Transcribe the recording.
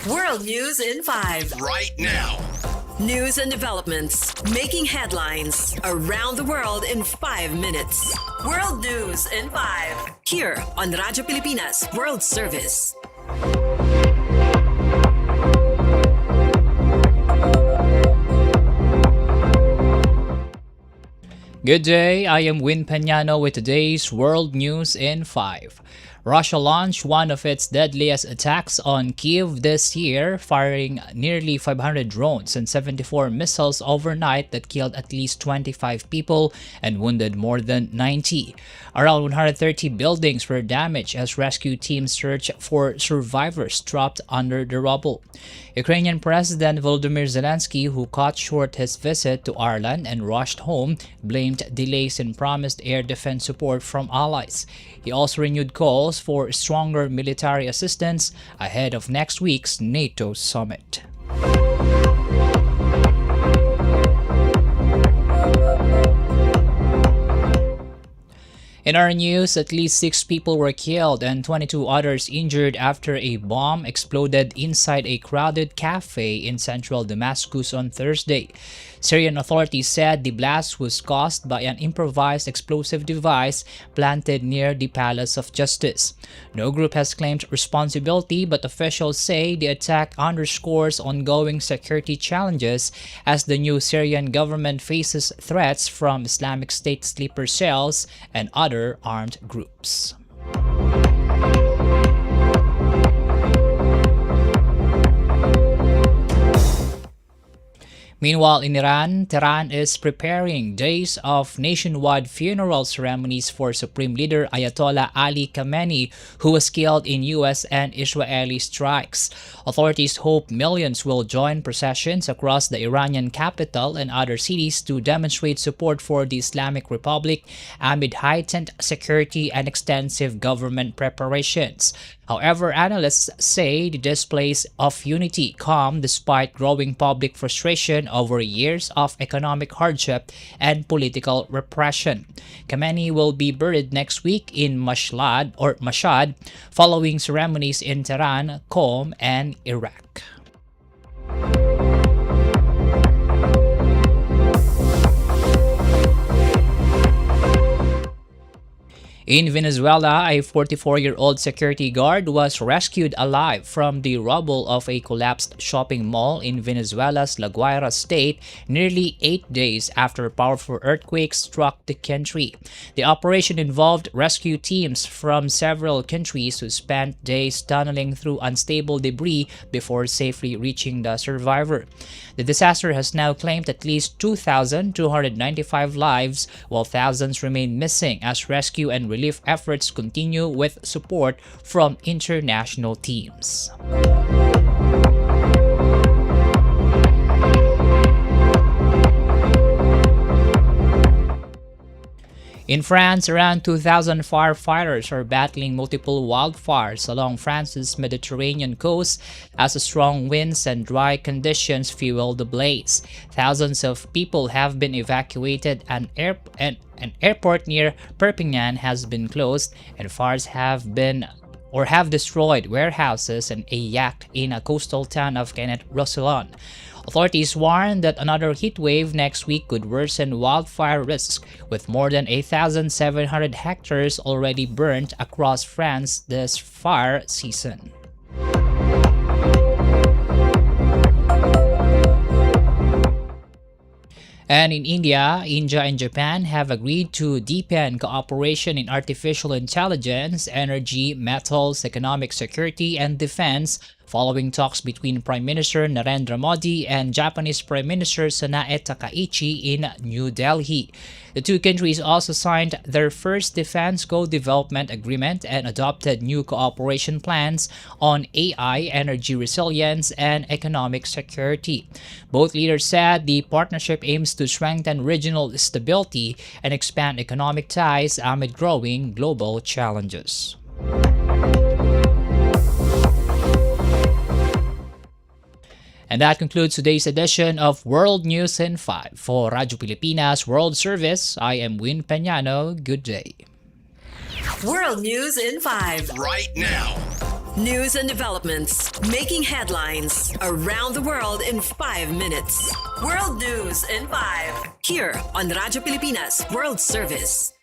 World News in 5. Right now. News and developments making headlines around the world in 5 minutes. World News in 5. Here on Radyo Pilipinas World Service. Good day, I am Peñano with today's World News in 5. Russia launched one of its deadliest attacks on Kyiv this year, firing nearly 500 drones and 74 missiles overnight that killed at least 25 people and wounded more than 90. Around 130 buildings were damaged as rescue teams searched for survivors trapped under the rubble. Ukrainian President Volodymyr Zelensky, who cut short his visit to Ireland and rushed home, blamed delays in promised air defense support from allies. He also renewed calls for stronger military assistance ahead of next week's NATO summit. In our news, at least 6 people were killed and 22 others injured after a bomb exploded inside a crowded cafe in central Damascus on Thursday. Syrian authorities said the blast was caused by an improvised explosive device planted near the Palace of Justice. No group has claimed responsibility, but officials say the attack underscores ongoing security challenges as the new Syrian government faces threats from Islamic State sleeper cells and other armed groups. Meanwhile, in Iran, Tehran is preparing days of nationwide funeral ceremonies for Supreme Leader Ayatollah Ali Khamenei, who was killed in U.S. and Israeli strikes. Authorities hope millions will join processions across the Iranian capital and other cities to demonstrate support for the Islamic Republic amid heightened security and extensive government preparations. However, analysts say the displays of unity come despite growing public frustration over years of economic hardship and political repression. Khamenei will be buried next week in Mashhad following ceremonies in Tehran, Qom, and Iraq. In Venezuela, a 44-year-old security guard was rescued alive from the rubble of a collapsed shopping mall in Venezuela's La Guaira state nearly 8 days after a powerful earthquake struck the country. The operation involved rescue teams from several countries who spent days tunneling through unstable debris before safely reaching the survivor. The disaster has now claimed at least 2,295 lives, while thousands remain missing as rescue and relief efforts continue with support from international teams. In France, around 2,000 firefighters are battling multiple wildfires along France's Mediterranean coast as strong winds and dry conditions fuel the blaze. Thousands of people have been evacuated and an airport near Perpignan has been closed, and fires have destroyed warehouses and a yacht in a coastal town of Canet-Roussillon. Authorities warn that another heat wave next week could worsen wildfire risks, with more than 8,700 hectares already burned across France this fire season. And in India and Japan have agreed to deepen cooperation in artificial intelligence, energy, metals, economic security, and defense following talks between Prime Minister Narendra Modi and Japanese Prime Minister Sanae Takaichi in New Delhi. The two countries also signed their first defense co-development agreement and adopted new cooperation plans on AI, energy resilience, and economic security. Both leaders said the partnership aims to strengthen regional stability and expand economic ties amid growing global challenges. And that concludes today's edition of World News in 5. For Radyo Pilipinas World Service, I am Peñano. Good day. World News in 5. Right now. News and developments making headlines around the world in 5 minutes. World News in 5 here on Radyo Pilipinas World Service.